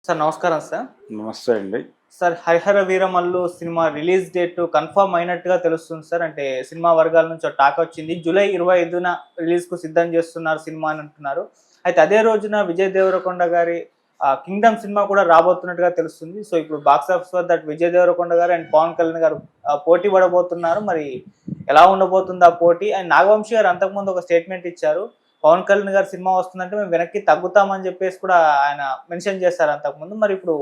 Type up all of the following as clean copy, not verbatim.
Sir నమస్కారం sir. నమస్తే అండి. Sir 'Harihara Veeramallu' cinema release date confirm అయినట్టుగా తెలుస్తుంది సార్. అంటే సినిమా వర్గాల నుంచి ఒక టాక్ వచ్చింది. జూలై 25న రిలీజ్‌కు సిద్ధం చేస్తున్నారు సినిమా అని అంటున్నారు. అయితే అదే రోజున విజయ్ దేవరకొండ గారి 'కింగ్డమ్' సినిమా కూడా రాబోతున్నట్టుగా తెలుస్తుంది. సో ఇప్పుడు బాక్స్ ఆఫీస్ వద్ద విజయ్ దేవరకొండ గారు అండ్ పవన్ కళ్యాణ్ గారు పోటీ పడబోతున్నారు. మరి ఎలా ఉండబోతుంది ఆ పోటీ? అండ్ నాగవంశి గారు అంతకుముందు ఒక స్టేట్మెంట్ ఇచ్చారు. పవన్ కళ్యాణ్ గారి సినిమా వస్తుందంటే మేము వెనక్కి తగ్గుతామని చెప్పేసి కూడా ఆయన మెన్షన్ చేశారు అంతకుముందు. మరి ఇప్పుడు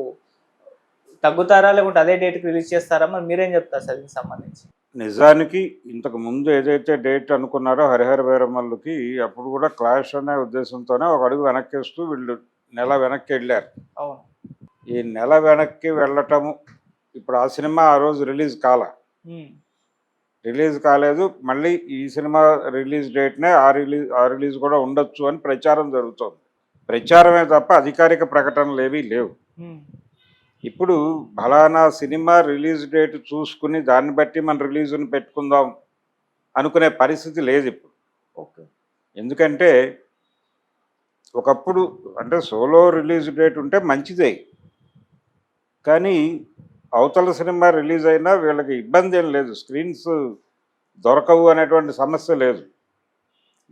తగ్గుతారా? లేకుంటే అదే డేట్‌కి రిలీజ్ చేస్తారా? మరి మీరేం చెప్తారు సార్ దీనికి సంబంధించి? నిజానికి ఇంతకు ముందు ఏదైతే డేట్ అనుకున్నారో 'హరిహర వీరమల్లు'కి అప్పుడు కూడా క్లాష్ అనే ఉద్దేశంతోనే ఒక అడుగు వెనక్కేస్తూ వీళ్ళు నెల వెనక్కెళ్ళారు. అవును. ఈ నెల వెనక్కి వెళ్ళటము ఇప్పుడు ఆ సినిమా ఆ రోజు రిలీజ్ హ్మ్. రిలీజ్ కాలేదు. మళ్ళీ ఈ సినిమా రిలీజ్ డేట్‌నే ఆ రిలీజ్ కూడా ఉండొచ్చు అని ప్రచారం జరుగుతోంది. ప్రచారమే తప్ప అధికారిక ప్రకటనలేవీ లేవు. హ్మ్. ఇప్పుడు ఫలానా సినిమా రిలీజ్ డేట్ చూసుకుని దాన్ని బట్టి మన రిలీజ్‌ని పెట్టుకుందాం అనుకునే పరిస్థితి లేదిప్పుడు. ఓకే. ఎందుకంటే ఒకప్పుడు అంటే సోలో రిలీజ్ డేట్ ఉంటే మంచిదే. కానీ అవతల సినిమా రిలీజ్ అయినా వీళ్ళకి ఇబ్బందేం లేదు. స్క్రీన్స్ దొరకవు అనేటువంటి సమస్య లేదు.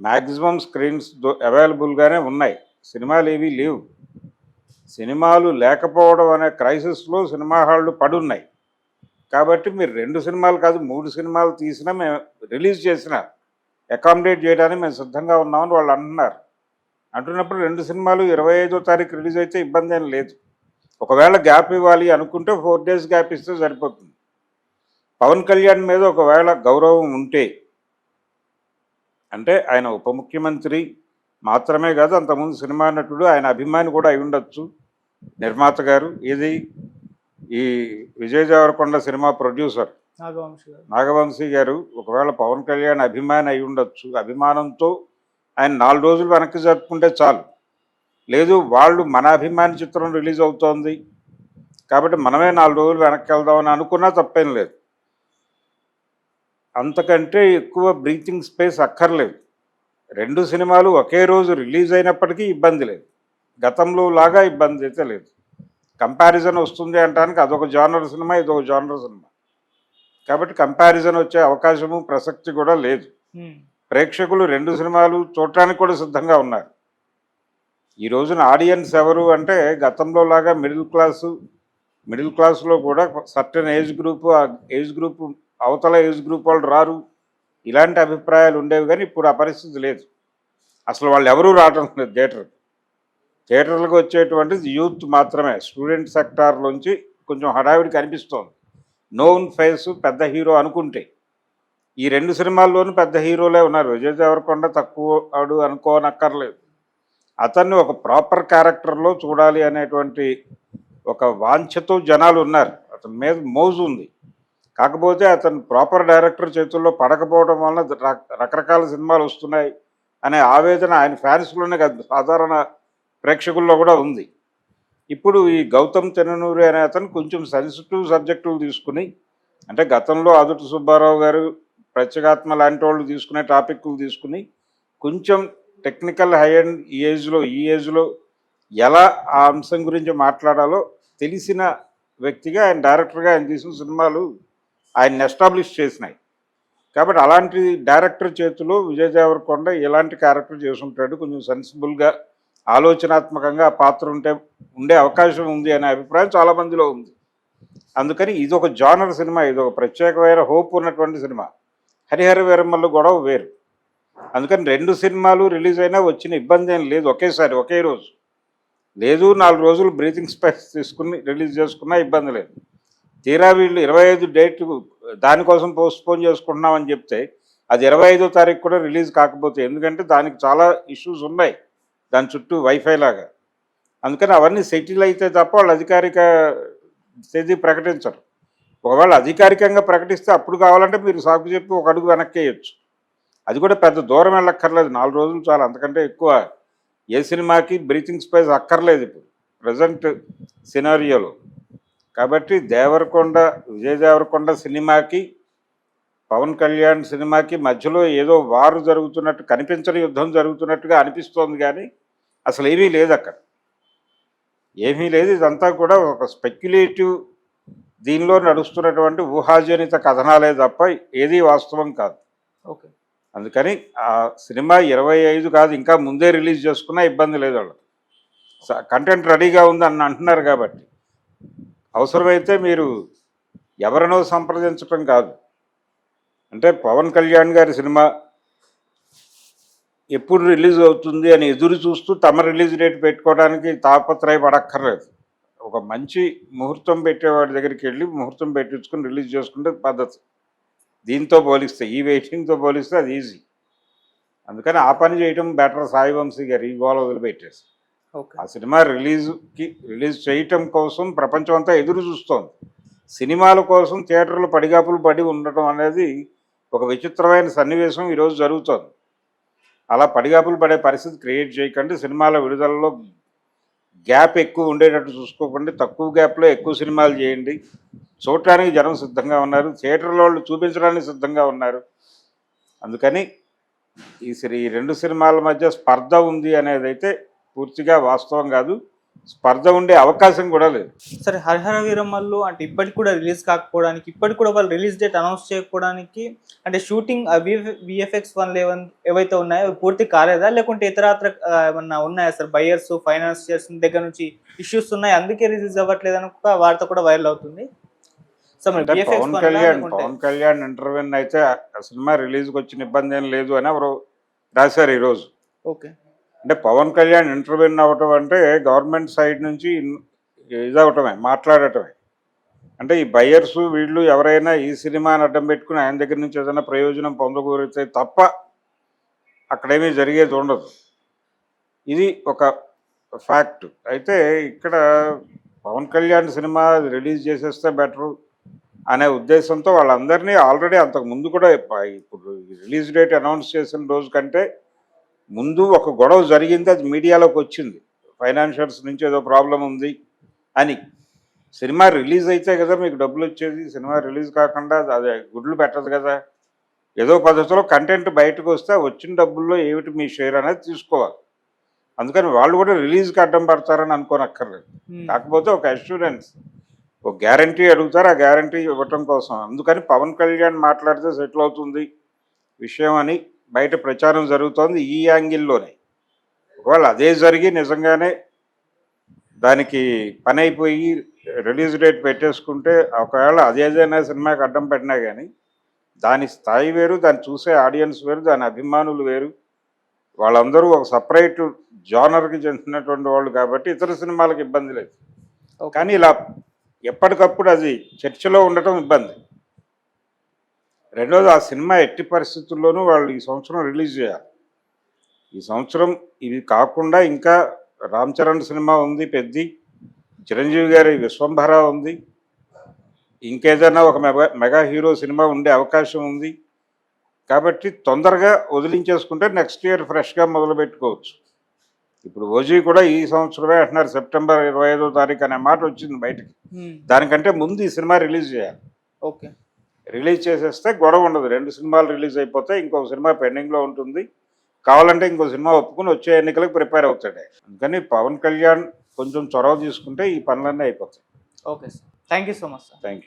మ్యాక్సిమం స్క్రీన్స్ అవైలబుల్‌గానే ఉన్నాయి. సినిమాలేవీ లేవు. సినిమాలు లేకపోవడం అనే క్రైసిస్‌లో సినిమా హాళ్ళు పడున్నాయి. కాబట్టి మీరు 2 సినిమాలు కాదు 3 సినిమాలు తీసినా మేము రిలీజ్ చేసినా అకామిడేట్ చేయడానికి మేము సిద్ధంగా ఉన్నామని వాళ్ళు అంటున్నారు. అంటున్నప్పుడు 2 సినిమాలు 25వ తారీఖు రిలీజ్ అయితే ఇబ్బందేం లేదు. ఒకవేళ గ్యాప్ ఇవ్వాలి అనుకుంటే 4 డేస్ గ్యాప్ ఇస్తే సరిపోతుంది. పవన్ కళ్యాణ్ మీద ఒకవేళ గౌరవం ఉంటే అంటే ఆయన ఉప ముఖ్యమంత్రి మాత్రమే కాదు అంతకుముందు సినిమా నటుడు, ఆయన అభిమాని కూడా అయి ఉండొచ్చు. నిర్మాత గారు ఇది ఈ విజయ్ దేవరకొండ సినిమా ప్రొడ్యూసర్ నాగవంశీ గారు ఒకవేళ పవన్ కళ్యాణ్ అభిమాని అయి ఉండొచ్చు. అభిమానంతో ఆయన 4 రోజులు వెనక్కి జరుపుకుంటే చాలు. లేదు వాళ్ళు మన అభిమాని చిత్రం రిలీజ్ అవుతోంది కాబట్టి మనమే 4 రోజులు వెనక్కి వెళ్దామని అనుకున్నా తప్పేం లేదు. అంతకంటే ఎక్కువ బ్రీతింగ్ స్పేస్ అక్కర్లేదు. 2 సినిమాలు ఒకే రోజు రిలీజ్ అయినప్పటికీ ఇబ్బంది లేదు. గతంలో లాగా ఇబ్బంది అయితే లేదు. కంపారిజన్ వస్తుంది అనడానికి అదొక జానర్ సినిమా, ఇదొక జానర్ సినిమా. కాబట్టి కంపారిజన్ వచ్చే అవకాశము ప్రసక్తి కూడా లేదు. ప్రేక్షకులు 2 సినిమాలు చూడటానికి కూడా సిద్ధంగా ఉన్నారు. ఈ రోజున ఆడియన్స్ ఎవరు అంటే గతంలో లాగా మిడిల్ క్లాస్లో కూడా సర్టెన్ ఏజ్ గ్రూపు అవతల ఏజ్ గ్రూప్ వాళ్ళు రారు ఇలాంటి అభిప్రాయాలు ఉండేవి. కానీ ఇప్పుడు ఆ పరిస్థితి లేదు. అసలు వాళ్ళు ఎవరూ రావటం లేదు థియేటర్లకు వచ్చేటువంటిది యూత్ మాత్రమే. స్టూడెంట్ సెక్టార్లోంచి కొంచెం హడావిడి కనిపిస్తోంది. నోన్ ఫేస్ పెద్ద హీరో అనుకుంటే ఈ 2 సినిమాల్లోనూ పెద్ద హీరోలే ఉన్నారు. విజయ్ దేవరకొండ తక్కువ ఆడు అనుకోనక్కర్లేదు. అతన్ని ఒక ప్రాపర్ క్యారెక్టర్లో చూడాలి అనేటువంటి ఒక వాంఛతో జనాలు ఉన్నారు. అతని మీద మోజు ఉంది. కాకపోతే అతను ప్రాపర్ డైరెక్టర్ చేతుల్లో పడకపోవడం వలన రకరకాల సినిమాలు వస్తున్నాయి అనే ఆవేదన ఆయన ఫ్యాన్స్లోనే కాదు సాధారణ ప్రేక్షకుల్లో కూడా ఉంది. ఇప్పుడు ఈ గౌతమ్ తెన్ననూరి అనే అతను కొంచెం సెన్సిటివ్ సబ్జెక్టులు తీసుకుని అంటే గతంలో ఆదుర్తి సుబ్బారావు గారు ప్రత్యేగాత్మ లాంటి వాళ్ళు తీసుకునే టాపిక్లు తీసుకుని కొంచెం టెక్నికల్ హై అండ్ ఈ ఏజ్లో ఎలా ఆ అంశం గురించి మాట్లాడాలో తెలిసిన వ్యక్తిగా ఆయన డైరెక్టర్గా ఆయన తీసిన సినిమాలు ఆయన్ని ఎస్టాబ్లిష్ చేసినాయి. కాబట్టి అలాంటి డైరెక్టర్ చేతిలో విజయ్ దేవరకొండ ఎలాంటి క్యారెక్టర్ చేసుంటాడు, కొంచెం సెన్సిబుల్గా ఆలోచనాత్మకంగా ఆ పాత్ర ఉండే అవకాశం ఉంది అనే అభిప్రాయం చాలామందిలో ఉంది. అందుకని ఇదొక జానర్ సినిమా, ఇదొక ప్రత్యేకమైన హోప్ ఉన్నటువంటి సినిమా. 'హరిహర వీరమల్లు' గొడవ వేరు. అందుకని 2 సినిమాలు రిలీజ్ అయినా వచ్చిన ఇబ్బంది ఏం లేదు. ఒకేసారి ఒకే రోజు లేదు 4 రోజులు బ్రీతింగ్ స్పేస్ తీసుకుని రిలీజ్ చేసుకున్నా ఇబ్బంది లేదు. తీరా వీళ్ళు 25 డేట్ దానికోసం పోస్ట్పోన్ చేసుకుంటున్నామని చెప్తే అది 25వ తారీఖు కూడా రిలీజ్ కాకపోతే ఎందుకంటే దానికి చాలా ఇష్యూస్ ఉన్నాయి దాని చుట్టూ వైఫై లాగా. అందుకని అవన్నీ సెటిల్ అయితే తప్ప వాళ్ళు అధికారిక తేదీ ప్రకటించరు. ఒకవేళ అధికారికంగా ప్రకటిస్తే అప్పుడు కావాలంటే మీరు సాకు చెప్పి ఒక అడుగు వెనక్కేయచ్చు. అది కూడా పెద్ద దూరం వెళ్ళక్కర్లేదు. 4 రోజులు చాలా. అంతకంటే ఎక్కువ ఏ సినిమాకి బ్రీతింగ్ స్పేస్ అక్కర్లేదు ఇప్పుడు ప్రజెంట్ సినారియోలో. కాబట్టి విజయ్ దేవరకొండ సినిమాకి పవన్ కళ్యాణ్ సినిమాకి మధ్యలో ఏదో వారు జరుగుతున్నట్టు కనిపించని యుద్ధం జరుగుతున్నట్టుగా అనిపిస్తోంది. కానీ అసలు ఏమీ లేదు అక్కడ. ఏమీ లేదు, ఇదంతా కూడా ఒక స్పెక్యులేటివ్ దీనిలో నడుస్తున్నటువంటి ఊహాజనిత కథనాలే తప్ప ఏది వాస్తవం కాదు. ఓకే. అందుకని ఆ సినిమా 25 కాదు, ఇంకా ముందే రిలీజ్ చేసుకున్నా ఇబ్బంది లేదు వాళ్ళకి. కంటెంట్ రెడీగా ఉంది అని అంటున్నారు కాబట్టి అవసరమైతే మీరు ఎవరినో సంప్రదించటం కాదు. అంటే పవన్ కళ్యాణ్ గారి సినిమా ఎప్పుడు రిలీజ్ అవుతుంది అని ఎదురు చూస్తూ తమ రిలీజ్ డేట్ పెట్టుకోవడానికి తాపత్రయపడక్కర్లేదు. ఒక మంచి ముహూర్తం పెట్టేవాడి దగ్గరికి వెళ్ళి ముహూర్తం పెట్టించుకుని రిలీజ్ చేసుకుంటే పద్ధతి. దీంతో పోలిస్తే, ఈ వెయిటింగ్తో పోలిస్తే అది ఈజీ. అందుకని ఆ పని చేయటం బెటర్. సాయి వంశీ గారు ఈ గోల వదిలిపెట్టేసి ఓకే. ఆ సినిమా రిలీజ్ చేయటం కోసం ప్రపంచం అంతా ఎదురు చూస్తోంది. సినిమాల కోసం థియేటర్లు పడిగాపులు పడి ఉండటం అనేది ఒక విచిత్రమైన సన్నివేశం ఈరోజు జరుగుతోంది. అలా పడిగాపులు పడే పరిస్థితి క్రియేట్ చేయకండి. సినిమాల విడుదలలో గ్యాప్ ఎక్కువ ఉండేటట్టు చూసుకోకండి. తక్కువ గ్యాప్లో ఎక్కువ సినిమాలు చేయండి. చూడటానికి జనం సిద్ధంగా ఉన్నారు, థియేటర్లో వాళ్ళు చూపించడానికి సిద్ధంగా ఉన్నారు. అందుకని ఈ రెండు సినిమాల మధ్య స్పర్ధ ఉంది అనేది అయితే పూర్తిగా వాస్తవం కాదు. స్పర్ధ ఉండే అవకాశం కూడా లేదు. సరే, హరిహర వీరమల్లు అంటే ఇప్పటికి కూడా రిలీజ్ కాకపోవడానికి, ఇప్పటికి కూడా వాళ్ళు రిలీజ్ డేట్ అనౌన్స్ చేయకపోవడానికి అంటే షూటింగ్ విఎఫ్ఎక్స్ వన్లు ఏవైతే ఉన్నాయో అవి పూర్తి కాలేదా, లేకుంటే ఇతరత్ర ఏమన్నా ఉన్నాయా సార్? బయర్స్, ఫైనాన్షియర్స్ దగ్గర నుంచి ఇష్యూస్ ఉన్నాయి, అందుకే రిలీజ్ అవ్వట్లేదు అని ఒక వార్త కూడా వైరల్ అవుతుంది. సో మరి అంటే VFX పవన్ కళ్యాణ్ ఇంటర్వ్యూని అయితే ఆ సినిమా రిలీజ్కి వచ్చిన ఇబ్బంది ఏం లేదు అని ఎవరు రాశారు ఈరోజు. ఓకే. అంటే పవన్ కళ్యాణ్ ఇంటర్వ్యూన్ అవ్వటం అంటే గవర్నమెంట్ సైడ్ నుంచి ఇదవటమే, మాట్లాడటమే. అంటే ఈ బయర్స్ వీళ్ళు ఎవరైనా ఈ సినిమాని అడ్డం పెట్టుకుని ఆయన దగ్గర నుంచి ఏదైనా ప్రయోజనం పొందకూరితే తప్ప అక్కడేమీ జరిగేది ఉండదు. ఇది ఒక ఫ్యాక్ట్. అయితే ఇక్కడ పవన్ కళ్యాణ్ సినిమా రిలీజ్ చేసేస్తే బెటరు అనే ఉద్దేశంతో వాళ్ళందరినీ ఆల్రెడీ అంతకు ముందు కూడా ఇప్పుడు రిలీజ్ డేట్ అనౌన్స్ చేసిన రోజు కంటే ముందు ఒక గొడవ జరిగింది, అది మీడియాలోకి వచ్చింది. ఫైనాన్షియల్స్ నుంచి ఏదో ప్రాబ్లం ఉంది అని. సినిమా రిలీజ్ అయితే కదా మీకు డబ్బులు వచ్చేది, సినిమా రిలీజ్ కాకుండా అది గుడ్లు పెట్టదు కదా. ఏదో పద్ధతిలో కంటెంట్ బయటకు వస్తే వచ్చిన డబ్బుల్లో ఏమిటి మీ షేర్ అనేది తీసుకోవాలి. అందుకని వాళ్ళు కూడా రిలీజ్కి అడ్డం పడతారని అనుకోనక్కర్లేదు. కాకపోతే ఒక అష్యూరెన్స్, ఒక గ్యారంటీ అడుగుతారు, ఆ గ్యారంటీ ఇవ్వటం కోసం. అందుకని పవన్ కళ్యాణ్ మాట్లాడితే సెటిల్ అవుతుంది విషయం అని బయట ప్రచారం జరుగుతోంది ఈ యాంగిల్లోనే. ఒకవేళ అదే జరిగి నిజంగానే దానికి పని అయిపోయి రిలీజ్ డేట్ పెట్టేసుకుంటే, ఒకవేళ అదేదైనా సినిమాకి అడ్డం పెట్టినా కానీ దాని స్థాయి వేరు, దాన్ని చూసే ఆడియన్స్ వేరు, దాని అభిమానులు వేరు. వాళ్ళందరూ ఒక సపరేట్ జానర్కి చెందినటువంటి వాళ్ళు కాబట్టి ఇతర సినిమాలకు ఇబ్బంది లేదు. కానీ ఇలా ఎప్పటికప్పుడు అది చర్చలో ఉండటం ఇబ్బంది. రెండోది, ఆ సినిమా ఎట్టి పరిస్థితుల్లోనూ వాళ్ళు ఈ సంవత్సరం రిలీజ్ చేయాలి. ఈ సంవత్సరం ఇది కాకుండా ఇంకా రామ్ చరణ్ సినిమా ఉంది పెద్ది, చిరంజీవి గారి విశ్వంభర ఉంది, ఇంకేదైనా ఒక మెగా హీరో సినిమా ఉండే అవకాశం ఉంది. కాబట్టి తొందరగా వదిలించేసుకుంటే నెక్స్ట్ ఇయర్ ఫ్రెష్గా మొదలు పెట్టుకోవచ్చు. ఇప్పుడు ఓజీ కూడా ఈ సంవత్సరమే అంటున్నారు, సెప్టెంబర్ 25వ తారీఖు అనే మాట వచ్చింది బయటకి. దానికంటే ముందు ఈ సినిమా రిలీజ్ చేయాలి. ఓకే. రిలీజ్ చేసేస్తే గొడవ ఉండదు. 2 సినిమాలు రిలీజ్ అయిపోతే ఇంకొక సినిమా పెండింగ్లో ఉంటుంది. కావాలంటే ఇంకో సినిమా ఒప్పుకుని వచ్చే ఎన్నికలకు ప్రిపేర్ అవుతాడు. అందుకని పవన్ కళ్యాణ్ కొంచెం చొరవ తీసుకుంటే ఈ పనులన్నీ అయిపోతాయి. Okay sir, thank you so much sir. Thank you.